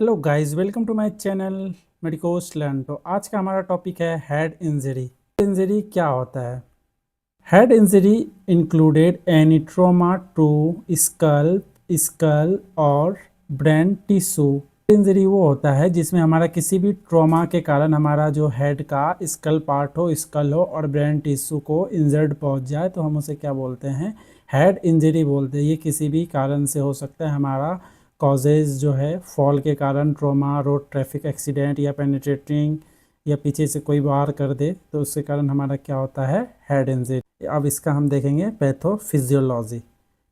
Hello guys, welcome to my channel Medicos Learn. तो आज का हमारा टॉपिक है हेड इंजरी। इंजरी क्या होता है? Head injury included any trauma to skull और ब्रेन टिश्यू। इंजरी वो होता है जिसमें हमारा किसी भी ट्रॉमा के कारण हमारा जो हेड का स्कल पार्ट हो, स्कल हो और ब्रेन टिश्यू को इंजर्ड पहुंच जाए तो हम उसे क्या बोलते हैं? हेड इंजरी बोलते हैं। ये किसी भी कारण से हो सकता है। हमारा कॉजेज जो है फॉल के कारण, ट्रॉमा, रोड ट्रैफिक एक्सीडेंट या पेनिट्रेटिंग या पीछे से कोई वार कर दे तो उसके कारण हमारा क्या होता है? Head injury. अब इसका हम देखेंगे पैथोफिजियोलॉजी।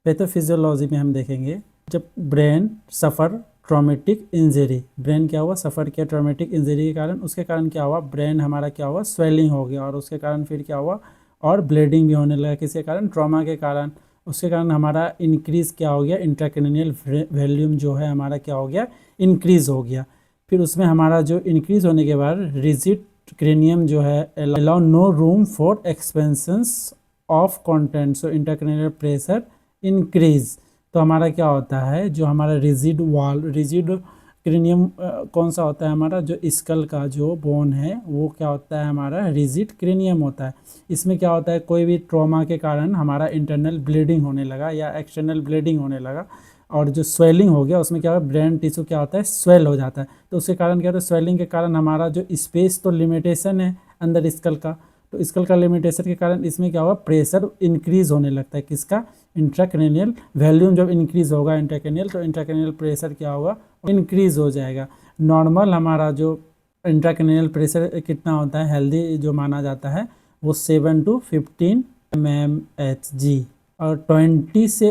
पैथोफिजियोलॉजी में हम देखेंगे जब ब्रेन सफ़र ट्रॉमेटिक इंजरी, ब्रेन क्या हुआ? सफ़र किया ट्रॉमेटिक इंजरी के कारण। उसके कारण क्या हुआ? ब्रेन हमारा क्या हुआ? स्वेलिंग हो गया और उसके कारण फिर क्या हुआ? और ब्लीडिंग भी होने लगा। किसके कारण? ट्रॉमा के कारण। उसके कारण हमारा इंक्रीज़ क्या हो गया? इंट्राक्रैनियल वॉल्यूम जो है हमारा क्या हो गया? इंक्रीज़ हो गया। फिर उसमें हमारा जो इंक्रीज़ होने के बाद रिजिड क्रेनियम जो है allow no room for expansions of content, so intracranial pressure increase. तो हमारा क्या होता है? जो हमारा रिजिड वॉल, रिजिड क्रेनियम कौन सा होता है? हमारा जो स्कल का जो बोन है वो क्या होता है? हमारा रिजिड क्रेनियम होता है। इसमें क्या होता है? कोई भी ट्रॉमा के कारण हमारा इंटरनल ब्लीडिंग होने लगा या एक्सटर्नल ब्लीडिंग होने लगा और जो स्वेलिंग हो गया उसमें क्या होगा? ब्रेन टिश्यू क्या होता है? स्वेल हो जाता है। तो उसके कारण क्या होता है? स्वेलिंग के कारण हमारा जो स्पेस तो लिमिटेशन है अंदर स्कल का, तो स्कल का लिमिटेशन के कारण इसमें क्या होगा? प्रेशर इंक्रीज होने लगता है। किसका? इंट्राक्रैनियल वॉल्यूम जब इंक्रीज होगा इंट्राक्रैनियल, तो इंट्राक्रैनियल प्रेशर क्या होगा? इंक्रीज हो जाएगा। नॉर्मल हमारा जो इंट्राक्रैनियल प्रेशर कितना होता है हेल्दी जो माना जाता है वो 7 to 15 mmHg, और 20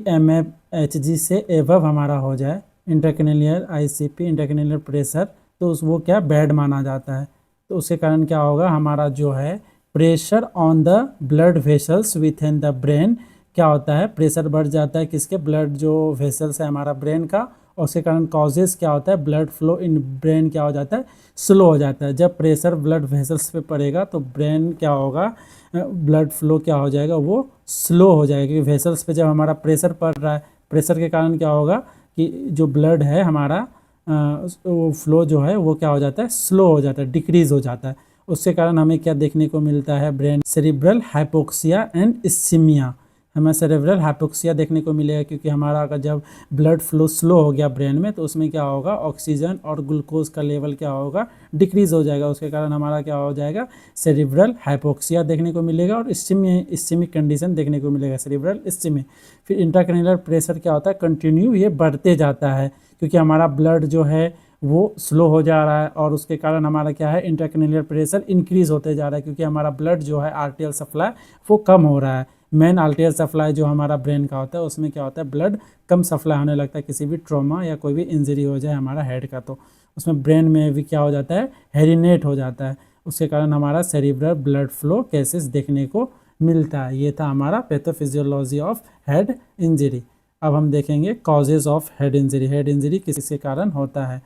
mmHg से एबव हमारा हो जाए इंट्राक्रैनियल ICP, इंट्राक्रैनियल प्रेशर, तो वो क्या? बैड माना जाता है। तो उसके कारण क्या होगा? हमारा जो है pressure on the blood vessels with in the brain क्या होता है? प्रेशर बढ़ जाता है। किसके? ब्लड जो वेसल्स है हमारा ब्रेन का, और उसके कारण कॉजेज क्या होता है? ब्लड फ्लो इन ब्रेन क्या हो जाता है? स्लो हो जाता है। जब प्रेशर ब्लड वेसल्स पे पड़ेगा तो ब्रेन क्या होगा? ब्लड फ्लो क्या हो जाएगा? वो स्लो हो जाएगा, क्योंकि वेसल्स पे जब हमारा प्रेशर पड़ रहा है, प्रेशर के कारण क्या होगा कि जो ब्लड है हमारा वो फ्लो जो है वो क्या हो जाता है? स्लो हो जाता है, डिक्रीज हो जाता है। उसके कारण हमें क्या देखने को मिलता है? Brain cerebral hypoxia and ischaemia. हमें सेरेब्रल हाइपोक्सिया देखने को मिलेगा, क्योंकि हमारा अगर जब ब्लड फ्लो स्लो हो गया ब्रेन में तो उसमें क्या होगा? ऑक्सीजन और ग्लूकोज का लेवल क्या होगा? डिक्रीज हो जाएगा। उसके कारण हमारा क्या हो जाएगा? सेरिब्रल हाइपोक्सिया देखने को मिलेगा और इस्चीमिक कंडीशन देखने को मिलेगा, सेरिब्रल इस्चीमिक। फिर इंट्राक्रैनियल प्रेशर क्या होता है? कंटिन्यू ये बढ़ते जाता है, क्योंकि हमारा ब्लड जो है वो स्लो हो जा रहा है और उसके कारण हमारा क्या है? इंट्राक्रैनियल प्रेशर इंक्रीज होते जा रहा है, क्योंकि हमारा ब्लड जो है आर्टियल सप्लाई वो कम हो रहा है। मेन आर्टियल सप्लाई जो हमारा ब्रेन का होता है उसमें क्या होता है? ब्लड कम सप्लाई होने लगता है। किसी भी ट्रॉमा या कोई भी इंजरी हो जाए हमारा हेड का तो उसमें ब्रेन में भी क्या हो जाता है? हेरिनेट हो जाता है। उसके कारण हमारा सेरिब्रल ब्लड फ्लो केसेस देखने को मिलता है। ये था हमारा पैथोफिजियोलॉजी ऑफ हेड इंजरी। अब हम देखेंगे causes of head injury. Head injury किसके कारण होता है?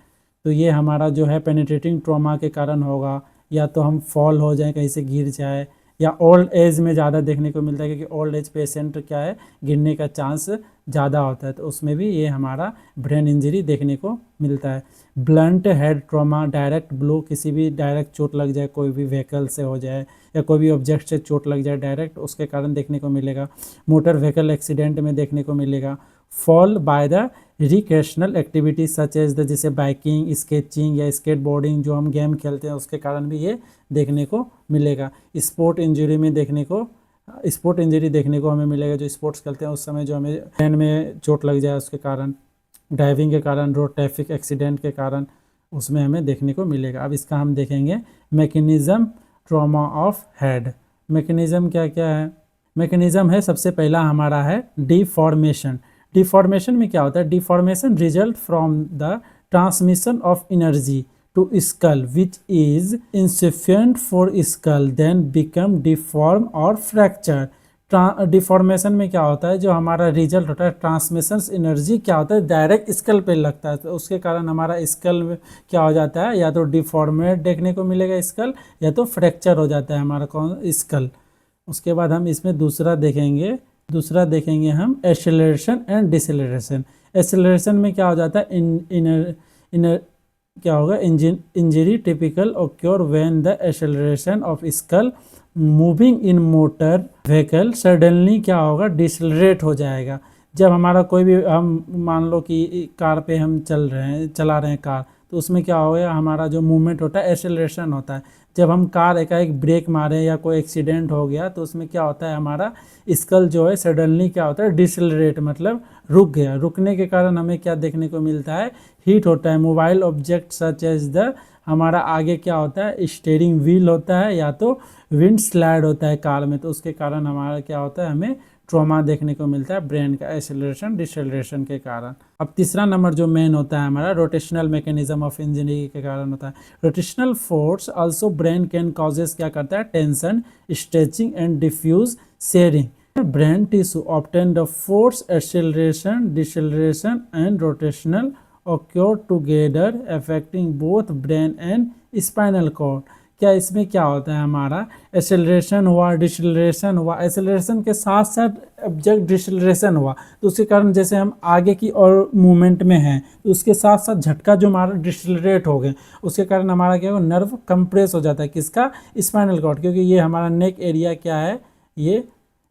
तो ये हमारा जो है पेनिट्रेटिंग ट्रॉमा के कारण होगा, या तो हम फॉल हो जाए, कहीं से गिर जाए, या ओल्ड एज में ज़्यादा देखने को मिलता है, क्योंकि ओल्ड एज पेशेंट क्या है? गिरने का चांस ज़्यादा होता है, तो उसमें भी ये हमारा ब्रेन इंजरी देखने को मिलता है। Blunt head trauma, direct blow, किसी भी डायरेक्ट चोट लग जाए, कोई भी व्हीकल से हो जाए या कोई भी ऑब्जेक्ट से चोट लग जाए डायरेक्ट, उसके कारण देखने को मिलेगा। मोटर व्हीकल एक्सीडेंट में देखने को मिलेगा। Fall by the recreational activity such as the, जैसे बाइकिंग, स्केचिंग या स्केटबोर्डिंग जो हम गेम खेलते हैं उसके कारण भी ये देखने को मिलेगा। स्पोर्ट इंजरी में देखने को, स्पोर्ट इंजरी देखने को हमें मिलेगा, जो स्पोर्ट्स खेलते हैं उस समय जो हमें ब्रेन में चोट लग जाए उसके कारण, ड्राइविंग के कारण, रोड ट्रैफिक एक्सीडेंट के कारण, उसमें हमें देखने को मिलेगा। अब इसका हम देखेंगे mechanism trauma of head. Mechanism क्या क्या है? मैकेनिज्म है, सबसे पहला हमारा है डिफॉर्मेशन। डिफॉर्मेशन में क्या होता है? Deformation result from the transmission of energy to skull which is insufficient for skull then become deform और फ्रैक्चर। डिफॉर्मेशन में क्या होता है? जो हमारा रिजल्ट होता है ट्रांसमिशन एनर्जी क्या होता है? डायरेक्ट स्कल पे लगता है, तो उसके कारण हमारा स्कल में क्या हो जाता है? या तो डिफॉर्मेट देखने को मिलेगा स्कल, या तो फ्रैक्चर हो जाता है हमारा कौन? स्कल। उसके बाद हम इसमें दूसरा देखेंगे हम एक्सेलरेशन एंड डिसेलरेशन। एक्सेलरेशन में क्या हो जाता है? इन क्या होगा, injury typical occur when the acceleration of skull moving in motor vehicle suddenly क्या होगा, डिसलरेट हो जाएगा। जब हमारा कोई भी, हम मान लो कि कार पे हम चला रहे हैं कार, तो उसमें क्या होगा, हमारा जो मूवमेंट होता है एक्सेलरेशन होता है। जब हम कार एकाएक ब्रेक मारे या कोई एक्सीडेंट हो गया तो उसमें क्या होता है, हमारा स्कल जो है सडनली क्या होता है, डिसलरेट मतलब रुक गया। रुकने के कारण हमें क्या देखने को मिलता है, हीट होता है। Mobile object such as the, हमारा आगे क्या होता है, स्टीयरिंग व्हील होता है या तो विंड स्लाइड होता है कार में, तो उसके कारण हमारा क्या होता है, हमें ट्रॉमा देखने को मिलता है ब्रेन का एक्सेलरेशन डिसएलरेशन के कारण। अब तीसरा नंबर जो मेन होता है हमारा, रोटेशनल मैकेनिज्म ऑफ इंजरी के कारण होता है। Rotational force also brain can causes क्या करता है, tension, stretching and diffuse shearing. Brain tissue obtain the force acceleration deceleration and rotational occur together affecting both brain and spinal cord। क्या इसमें क्या होता है, हमारा एक्सेलरेशन हुआ, डिसएलरेशन हुआ, एक्सेलरेशन के साथ साथ ऑब्जेक्ट डिसएलरेशन हुआ, तो उसके कारण जैसे हम आगे की और मूवमेंट में हैं तो उसके साथ साथ झटका जो हमारा डिसएलरेट हो गए, उसके कारण हमारा क्या होगा, नर्व कंप्रेस हो जाता है, किसका, स्पाइनल कॉर्ड। क्योंकि ये हमारा नेक एरिया क्या है, ये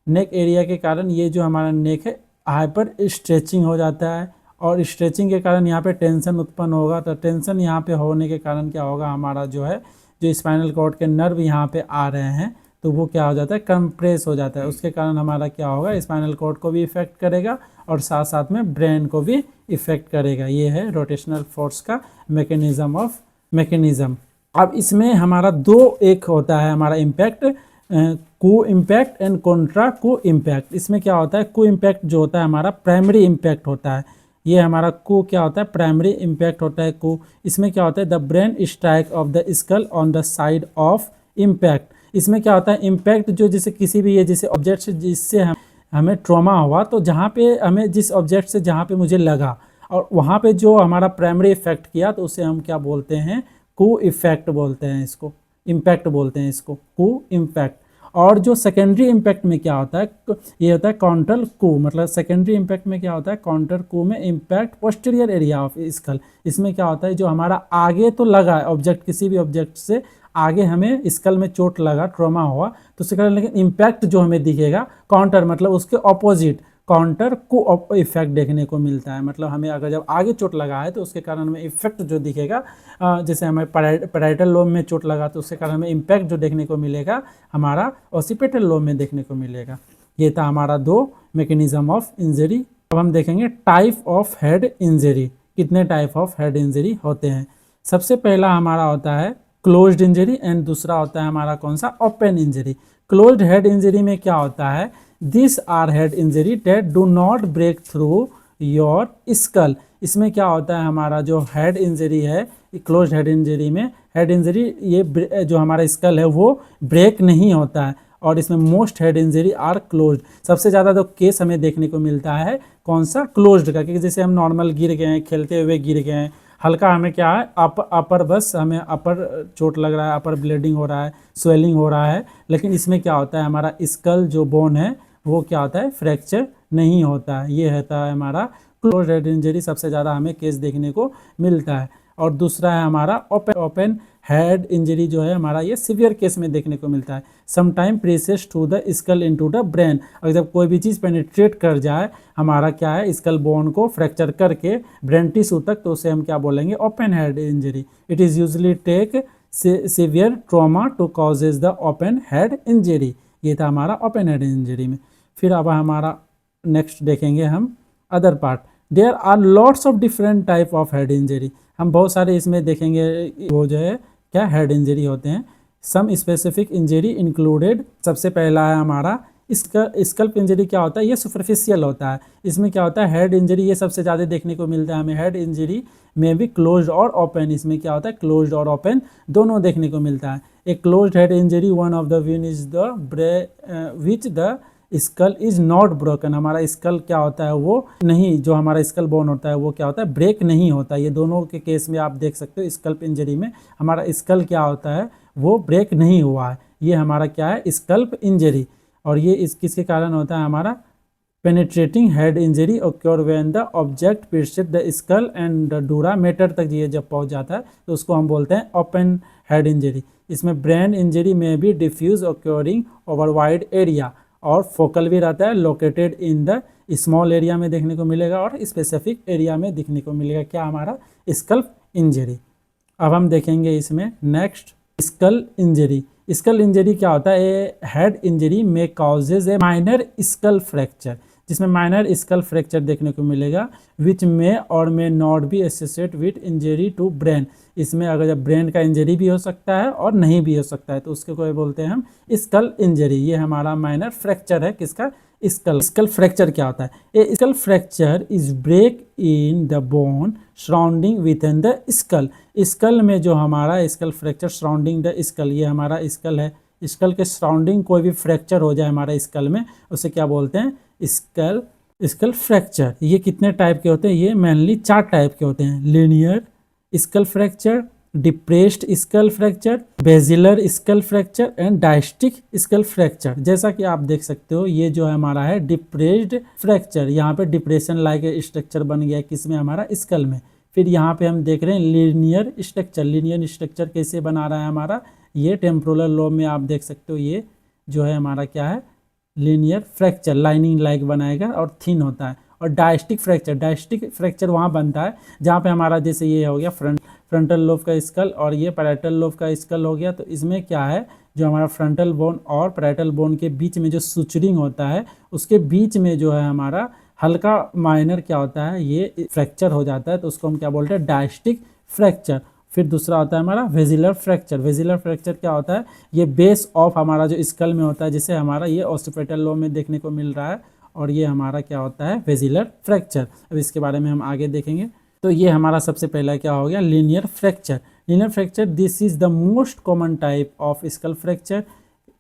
नेक एरिया के कारण ये जो हमारा नेक है हाइपर स्ट्रेचिंग हो जाता है, और स्ट्रेचिंग के कारण यहाँ पे टेंशन उत्पन्न होगा। तो टेंशन यहाँ पे होने के कारण क्या होगा, हमारा जो है, जो स्पाइनल कॉर्ड के नर्व यहाँ पे आ रहे हैं तो वो क्या हो जाता है, कंप्रेस हो जाता है। उसके कारण हमारा क्या होगा, स्पाइनल कॉर्ड को भी इफेक्ट करेगा और साथ साथ में ब्रेन को भी इफेक्ट करेगा। ये है रोटेशनल फोर्स का मैकेनिज्म। अब इसमें हमारा दो एक होता है हमारा इम्पैक्ट, को इम्पैक्ट एंड कॉन्ट्रा को इम्पैक्ट। इसमें क्या होता है, को इम्पैक्ट जो होता है हमारा प्राइमरी इम्पैक्ट होता है, ये हमारा को क्या होता है, प्राइमरी इम्पैक्ट होता है को। इसमें क्या होता है, the brain strike off the skull on the side of impact. इसमें क्या होता है, इम्पैक्ट जो जैसे किसी भी ये जैसे ऑब्जेक्ट से जिससे हमें ट्रॉमा हुआ, तो जहाँ पे हमें जिस ऑब्जेक्ट से जहाँ पे मुझे लगा और वहाँ पे जो हमारा प्राइमरी इफेक्ट किया, तो उसे हम क्या बोलते हैं, को इफेक्ट बोलते हैं, इसको इम्पैक्ट बोलते हैं, इसको को इम्पैक्ट। और जो सेकेंडरी इम्पैक्ट में क्या होता है, ये होता है काउंटर को, मतलब सेकेंडरी इम्पैक्ट में क्या होता है, काउंटर को में impact posterior area of skull. इसमें क्या होता है, जो हमारा आगे तो लगा है ऑब्जेक्ट, किसी भी ऑब्जेक्ट से आगे हमें स्कल में चोट लगा, ट्रॉमा हुआ, तो उसके कारण लेकिन इम्पैक्ट जो हमें दिखेगा काउंटर, मतलब उसके ऑपोजिट काउंटर को इफेक्ट देखने को मिलता है। मतलब हमें अगर जब आगे चोट लगा है तो उसके कारण हमें इफेक्ट जो दिखेगा, जैसे हमें पैराइटल लोब में चोट लगा तो उसके कारण हमें इम्पैक्ट जो देखने को मिलेगा हमारा ऑसिपिटल लोब में देखने को मिलेगा। ये था हमारा दो मैकेनिज्म ऑफ इंजरी। अब हम देखेंगे टाइप ऑफ हेड इंजरी, कितने टाइप ऑफ हेड इंजरी होते हैं। सबसे पहला हमारा होता है क्लोज्ड इंजरी एंड दूसरा होता है हमारा कौन सा, open injury. Closed head injury में क्या होता है, this are head injury that do not break through your skull. इसमें क्या होता है, हमारा जो हेड इंजरी है, क्लोज्ड हेड इंजरी में, हेड इंजरी ये जो हमारा स्कल है वो ब्रेक नहीं होता है, और इसमें most head injury are closed. सबसे ज़्यादा तो केस हमें देखने को मिलता है कौन सा, क्लोज्ड का। क्योंकि जैसे हम नॉर्मल गिर गए हैं, खेलते हुए गिर गए हैं, हल्का हमें क्या है, अपर बस हमें अपर चोट लग रहा है, अपर ब्लीडिंग हो रहा है, स्वेलिंग हो रहा है, लेकिन इसमें क्या होता है, हमारा स्कल जो बोन है वो क्या होता है, फ्रैक्चर नहीं होता है। ये होता है हमारा क्लोज्ड हेड इंजरी, सबसे ज़्यादा हमें केस देखने को मिलता है। और दूसरा है हमारा ओपन हेड इंजरी, जो है हमारा ये सिवियर केस में देखने को मिलता है। Sometime presses to the skull into the brain, अगर जब कोई भी चीज़ पेनिट्रेट कर जाए हमारा क्या है, स्कल बोन को फ्रैक्चर करके ब्रेन टिश्यू तक, तो उसे हम क्या बोलेंगे, open head injury. It is usually take severe trauma to causes the open head injury. ये था हमारा ओपन हेड इंजरी में। फिर अब हमारा नेक्स्ट देखेंगे हम other part. There are lots of different type of head injury. हम बहुत सारे इसमें देखेंगे वो जो है क्या हेड इंजरी होते हैं। सम स्पेसिफिक इंजरी इंक्लूडेड, सबसे पहला है हमारा स्कल्प इंजरी। क्या होता है, ये सुपरफिशियल होता है। इसमें क्या होता है, हेड इंजरी ये सबसे ज़्यादा देखने को मिलता है हमें। हेड इंजरी में भी क्लोज्ड और ओपन, इसमें क्या होता है, क्लोज्ड और ओपन दोनों देखने को मिलता है। एक closed head injury, one of the win is the which the skull is not broken. हमारा स्कल क्या होता है, वो नहीं, जो हमारा स्कल बोन होता है वो क्या होता है, ब्रेक नहीं होता। ये दोनों के केस में आप देख सकते हो, स्कल्प इंजरी में हमारा स्कल क्या होता है, वो ब्रेक नहीं हुआ है। ये हमारा क्या है, स्कल्प इंजरी। और ये किसके कारण होता है, हमारा penetrating head injury occur when the object pierces the skull and the dura mater तक ये जब पहुंच जाता है तो उसको हम बोलते हैं ओपन हेड इंजरी। इसमें ब्रेन इंजरी में भी diffuse occurring over wide area और फोकल भी रहता है, located in the small area में देखने को मिलेगा और स्पेसिफिक एरिया में दिखने को मिलेगा क्या हमारा स्कल इंजरी। अब हम देखेंगे इसमें next skull injury. Skull injury क्या होता है? ए हेड इंजरी में causes a minor skull fracture, जिसमें माइनर स्कल फ्रैक्चर देखने को मिलेगा which may or may not be associate with injury to brain. इसमें अगर जब ब्रेन का इंजरी भी हो सकता है और नहीं भी हो सकता है तो उसके को बोलते हैं हम स्कल इंजरी। ये हमारा माइनर फ्रैक्चर है किसका? स्कल फ्रैक्चर क्या होता है? A skull fracture is break in the bone surrounding within the skull. Skull में जो हमारा skull fracture surrounding the skull, ये हमारा स्कल है, स्कल के सराउंडिंग कोई भी फ्रैक्चर हो जाए हमारा स्कल में उसे क्या बोलते हैं? Skull fracture. ये कितने टाइप के होते हैं? ये मेनली 4 टाइप के होते हैं। Linear skull fracture, depressed skull fracture, basilar skull fracture and diastatic skull fracture. जैसा कि आप देख सकते हो ये जो हमारा है डिप्रेस्ड फ्रैक्चर, यहाँ पे डिप्रेशन लाइक स्ट्रक्चर बन गया किसमें? हमारा स्कल में। फिर यहाँ पे हम देख रहे हैं लीनियर स्ट्रक्चर। लीनियर स्ट्रक्चर कैसे बना रहा है हमारा? ये टेम्पोरल लोब में आप देख सकते हो ये जो है हमारा क्या है? लीनियर फ्रैक्चर, लाइनिंग लाइक बनाएगा और थिन होता है। और डायस्टिक फ्रैक्चर वहाँ बनता है जहाँ पे हमारा जैसे ये हो गया फ्रंटल लोब का स्कल और ये पैराइटल लोब का स्कल हो गया। तो इसमें क्या है, जो हमारा फ्रंटल बोन और पैराइटल बोन के बीच में जो सुचरिंग होता है उसके बीच में जो है हमारा हल्का माइनर क्या होता है, ये फ्रैक्चर हो जाता है तो उसको हम क्या बोलते हैं? डायस्टिक फ्रैक्चर। फिर दूसरा होता है हमारा वेजिलर फ्रैक्चर। वेजिलर फ्रैक्चर क्या होता है? ये बेस ऑफ हमारा जो स्कल में होता है, जिसे हमारा ये ऑस्टिपेटल लोब में देखने को मिल रहा है और ये हमारा क्या होता है? वेजिलर फ्रैक्चर। अब इसके बारे में हम आगे देखेंगे। तो ये हमारा सबसे पहला क्या हो गया? Linear fracture. Linear fracture this is the most common type of skull fracture.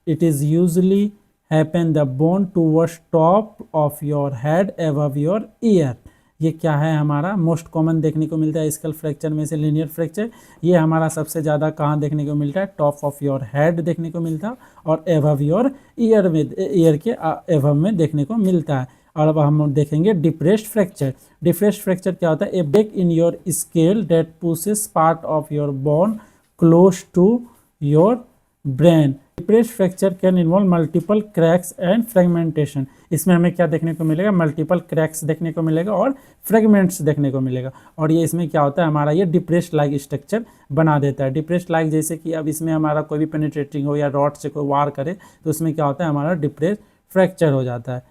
It is usually happen the bone towards top of your head above your year. ये क्या है हमारा? मोस्ट कॉमन देखने को मिलता है स्कल फ्रैक्चर में से लीनियर फ्रैक्चर। ये हमारा सबसे ज़्यादा कहाँ देखने को मिलता है? टॉप ऑफ योर हेड देखने को मिलता है और एबव योर ईयर में, ईयर के एबव में देखने को मिलता है। और अब हम देखेंगे डिप्रेस्ड फ्रैक्चर। डिप्रेस्ड फ्रैक्चर क्या होता है? A break in your skull that pushes part of your bone close to your brain. Depressed fracture can involve multiple cracks and fragmentation. इसमें हमें क्या देखने को मिलेगा? मल्टीपल क्रैक्स देखने को मिलेगा और फ्रेगमेंट्स देखने को मिलेगा। और ये इसमें क्या होता है हमारा? ये डिप्रेस्ड लाइक स्ट्रक्चर बना देता है। डिप्रेस्ड लाइक जैसे कि अब इसमें हमारा कोई भी पेनिट्रेटिंग हो या रॉड से कोई वार करे तो उसमें क्या होता है? हमारा डिप्रेस्ड फ्रैक्चर हो जाता है।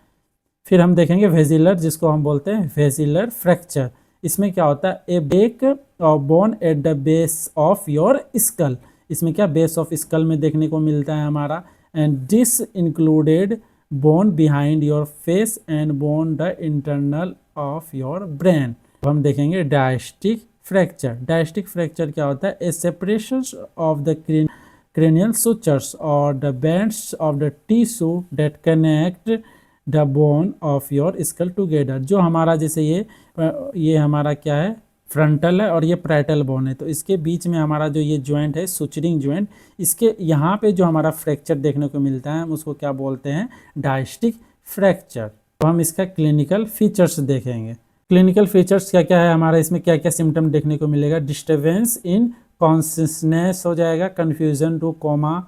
फिर हम देखेंगे वेजिलर, जिसको हम बोलते हैं वेजिलर फ्रैक्चर। इसमें क्या होता है? A break of bone at the base of your skull. इसमें क्या बेस ऑफ स्कल में देखने को मिलता है हमारा। And this included bone behind your face and bone the internal of your brain. हम देखेंगे डायस्टिक फ्रैक्चर। डायस्टिक फ्रैक्चर क्या होता है? ए separation of the cranial sutures or the bands of the tissue that connect the bone of your skull together। जो हमारा जैसे ये हमारा क्या है? फ्रंटल है और ये पैराइटल बोन है, तो इसके बीच में हमारा जो ये जॉइंट है सुचरिंग जॉइंट, इसके यहाँ पे जो हमारा फ्रैक्चर देखने को मिलता है हम उसको क्या बोलते हैं? डायस्टिक फ्रैक्चर। तो हम इसका क्लिनिकल फीचर्स देखेंगे। क्लिनिकल फीचर्स क्या क्या है हमारा? इसमें क्या क्या सिम्टम देखने को मिलेगा? डिस्टर्बेंस इन कॉन्शियसनेस हो जाएगा, confusion two comma,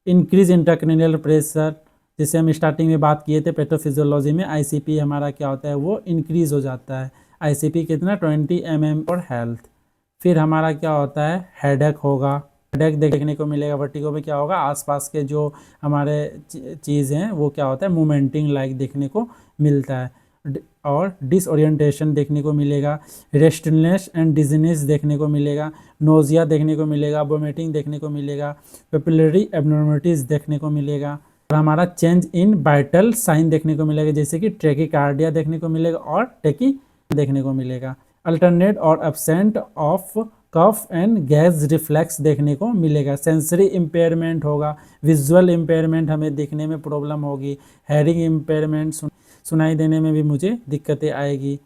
increase intracranial pressure, जैसे हम स्टार्टिंग में बात किए थे पैथोफिजियोलॉजी में, आईसीपी हमारा क्या होता है? वो इंक्रीज हो जाता है। आईसीपी कितना? 20 mm और हेल्थ। फिर हमारा क्या होता है? हेडेक होगा, हेडेक देखने को मिलेगा। वर्टिगो में क्या होगा? आसपास के जो हमारे चीज़ हैं वो क्या होता है? मूवमेंटिंग लाइक देखने को मिलता है। और डिसओरिएंटेशन देखने को मिलेगा, रेस्टलेसनेस एंड डिजीनेस देखने को मिलेगा, नोजिया देखने को मिलेगा, वोमिटिंग देखने को मिलेगा, पेपिलरी एब्नॉर्मलिटीज़ देखने को मिलेगा। और हमारा चेंज इन वाइटल साइन देखने को मिलेगा, जैसे कि ट्रैकीकार्डिया देखने को मिलेगा और टैकी देखने को मिलेगा। Alternate or absent of cough and gag reflex देखने को मिलेगा। सेंसरी इम्पेयरमेंट होगा, विजुअल इम्पेयरमेंट, हमें दिखने में प्रॉब्लम होगी, हेयरिंग इम्पेयरमेंट, सुनाई देने में भी मुझे दिक्कतें आएगी।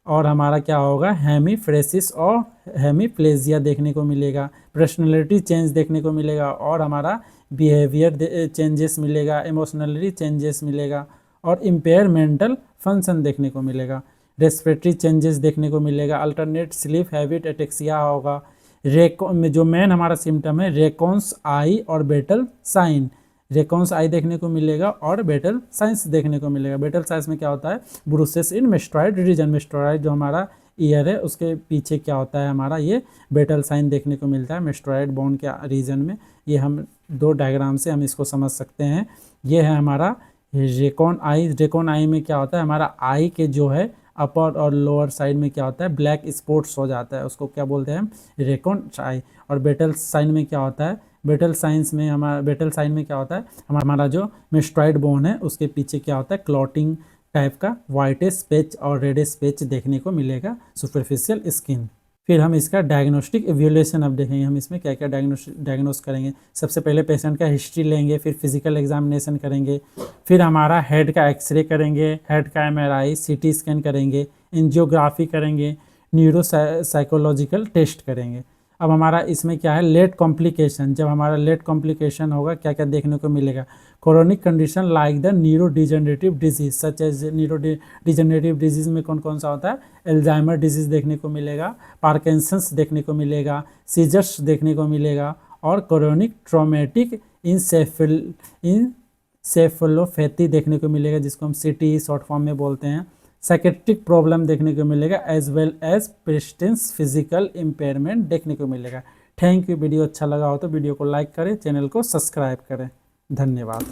और हमारा क्या होगा? हेमीफ्रेसिस और हेमीप्लेजिया देखने को मिलेगा। पर्सनैलिटी चेंज देखने को मिलेगा और हमारा बिहेवियर चेंजेस मिलेगा, इमोशनली चेंजेस मिलेगा। और इम्पेयरमेंटल फंक्शन देखने को मिलेगा। रेस्पिरेटरी चेंजेस देखने को मिलेगा, अल्टरनेट स्लीप हैबिट, एटेक्सिया होगा। रेको में जो मेन हमारा सिम्टम है रेकोन्स आई और बेटल साइन, रेकोन्स आई देखने को मिलेगा और बेटल साइंस देखने को मिलेगा। बेटल साइंस में क्या होता है, ब्रूसेस इन मेस्टोराइड रीजन, मेस्टोराइड जो हमारा ईयर है उसके पीछे क्या होता है हमारा ये बेटल साइन देखने को मिलता है मेस्टोराइड बोन के रीजन में। ये हम दो डायग्राम से हम इसको समझ सकते हैं। ये है हमारा रेकॉन आई। रेकॉन आई में क्या होता है, हमारा आई के जो है अपर और लोअर साइड में क्या होता है ब्लैक स्पॉट्स हो जाता है, उसको क्या बोलते हैं हम रेकॉन आई। और बेटल साइन में क्या होता है, बेटल साइंस में हमारा बेटल साइन में क्या होता है, हमारा जो मेस्टोराइड बोन है उसके पीछे क्या होता है क्लॉटिंग टाइप का वाइटेस पैच और रेडिस पैच देखने को मिलेगा सुपरफिशियल स्किन। फिर हम इसका डायग्नोस्टिक इवैल्यूएशन अब देखेंगे, हम इसमें क्या क्या डायग्नोस करेंगे। सबसे पहले पेशेंट का हिस्ट्री लेंगे, फिर फिजिकल एग्जामिनेशन करेंगे, फिर हमारा हेड का एक्सरे करेंगे, हेड का एमआरआई, सीटी स्कैन करेंगे, एंजियोग्राफी करेंगे, न्यूरो साइकोलॉजिकल टेस्ट करेंगे। अब हमारा इसमें क्या है लेट कॉम्प्लिकेशन, जब हमारा लेट कॉम्प्लिकेशन होगा क्या क्या देखने को मिलेगा, chronic condition like the neurodegenerative disease such as neurodegenerative disease में कौन कौन सा होता है, एल्जाइमर डिजीज देखने को मिलेगा, पार्किंसंस देखने को मिलेगा, सीजर्स देखने को मिलेगा और क्रोनिक ट्रॉमेटिक इंसेफेलोपैथी देखने को मिलेगा जिसको हम सीटी शॉर्ट फॉर्म में बोलते हैं। साइकेट्रिक प्रॉब्लम देखने को मिलेगा as well as patients physical impairment देखने को मिलेगा। Thank you. वीडियो अच्छा लगा हो तो वीडियो को लाइक करें, चैनल को सब्सक्राइब करें। धन्यवाद।